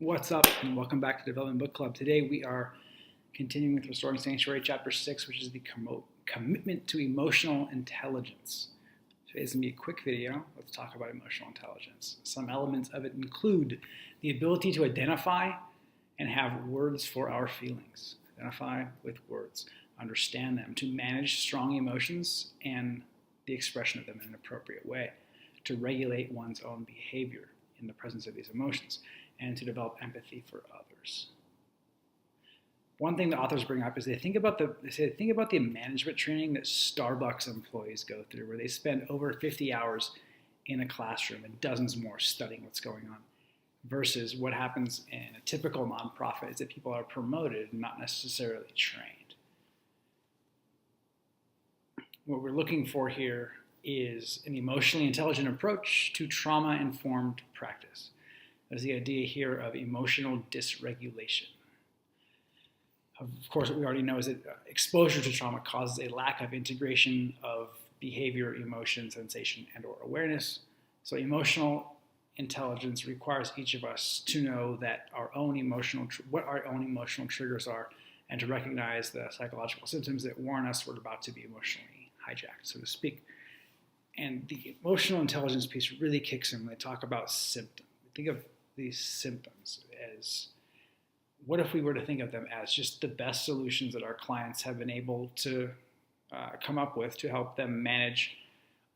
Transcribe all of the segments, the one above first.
What's up, and welcome back to Development Book Club. Today we are continuing with Restoring Sanctuary, Chapter 6, which is the commitment to emotional intelligence. Today's going to be a quick video. Let's talk about emotional intelligence. Some elements of it include the ability to identify and have words for our feelings. Identify with words, understand them, to manage strong emotions and the expression of them in an appropriate way, to regulate one's own behavior in the presence of these emotions, and to develop empathy for others. One thing the authors bring up is they think about the management training that Starbucks employees go through, where they spend over 50 hours in a classroom and dozens more studying what's going on, versus what happens in a typical nonprofit is that people are promoted, not necessarily trained. What we're looking for here is an emotionally intelligent approach to trauma-informed practice. There's the idea here of emotional dysregulation. Of course, what we already know is that exposure to trauma causes a lack of integration of behavior, emotion, sensation, and or awareness. So emotional intelligence requires each of us to know that what our own emotional triggers are, and to recognize the psychological symptoms that warn us we're about to be emotionally hijacked, so to speak. And the emotional intelligence piece really kicks in when they talk about symptoms. Think of these symptoms as, what if we were to think of them as just the best solutions that our clients have been able to come up with to help them manage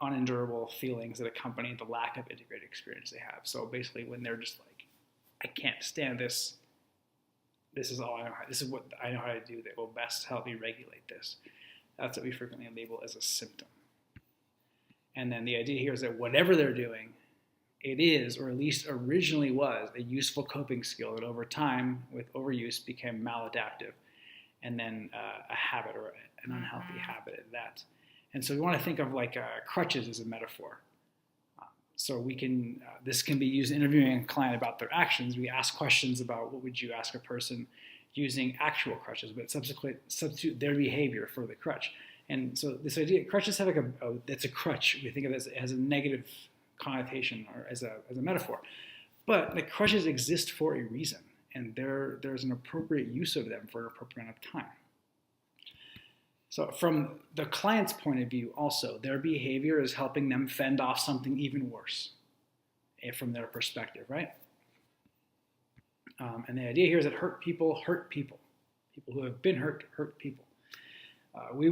unendurable feelings that accompany the lack of integrated experience they have. So basically, when they're just like, I can't stand this, this is all I know how, this is what I know how to do that will best help me regulate this. That's what we frequently label as a symptom. And then the idea here is that whatever they're doing, it is, or at least originally was, a useful coping skill that over time, with overuse, became maladaptive, and then a habit, or an unhealthy habit at that. And so we want to think of like crutches as a metaphor. So we can, this can be used in interviewing a client about their actions. We ask questions about what would you ask a person using actual crutches, but substitute their behavior for the crutch. And so this idea, crutches have like it's a crutch. We think of it as a negative connotation, or as a metaphor. But the crutches exist for a reason, and there's an appropriate use of them for an appropriate amount of time. So from the client's point of view also, their behavior is helping them fend off something even worse from their perspective, right? And the idea here is that hurt people hurt people. People who have been hurt hurt people. We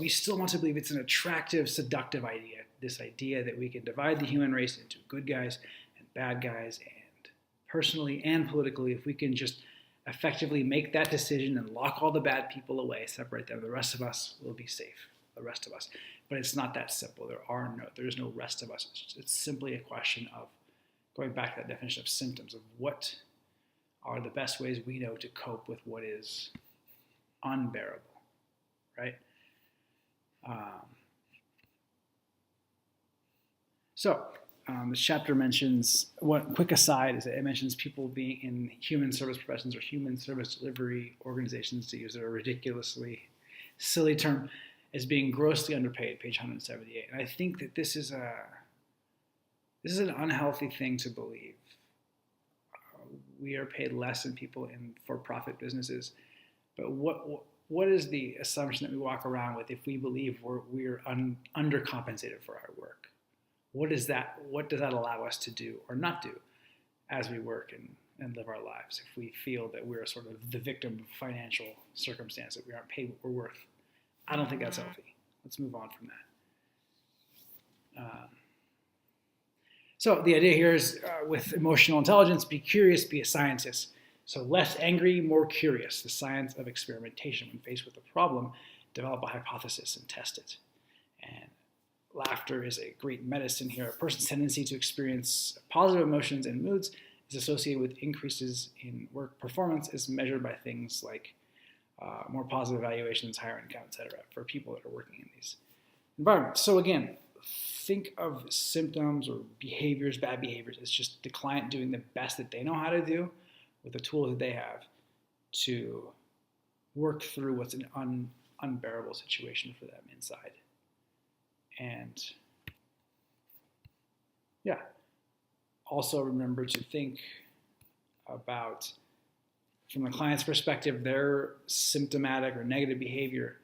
still want to believe it's an attractive, seductive idea. This idea that we can divide the human race into good guys and bad guys, and personally and politically, if we can just effectively make that decision and lock all the bad people away, separate them, the rest of us will be safe. The rest of us. But it's not that simple. There is no rest of us. It's simply a question of going back to that definition of symptoms, of what are the best ways we know to cope with what is unbearable. Right? This chapter mentions, one quick aside is that it mentions people being in human service professions or human service delivery organizations, to use a ridiculously silly term, as being grossly underpaid, page 178. And I think that this is an unhealthy thing to believe. We are paid less than people in for-profit businesses, but what is the assumption that we walk around with if we believe we're undercompensated for our work? What does that allow us to do or not do as we work and live our lives, if we feel that we're sort of the victim of financial circumstance, that we aren't paid what we're worth? I don't think that's healthy. Let's move on from that. So the idea here is, with emotional intelligence, be curious, be a scientist. So less angry, more curious, the science of experimentation. When faced with a problem, develop a hypothesis and test it. And laughter is a great medicine here. A person's tendency to experience positive emotions and moods is associated with increases in work performance, as measured by things like more positive evaluations, higher income, etc., for people that are working in these environments. So again, think of symptoms or behaviors, bad behaviors, as just the client doing the best that they know how to do with the tools that they have to work through what's an unbearable situation for them inside. And yeah, also remember to think about, from the client's perspective, their symptomatic or negative behavior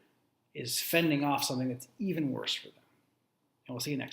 is fending off something that's even worse for them. And we'll see you next time.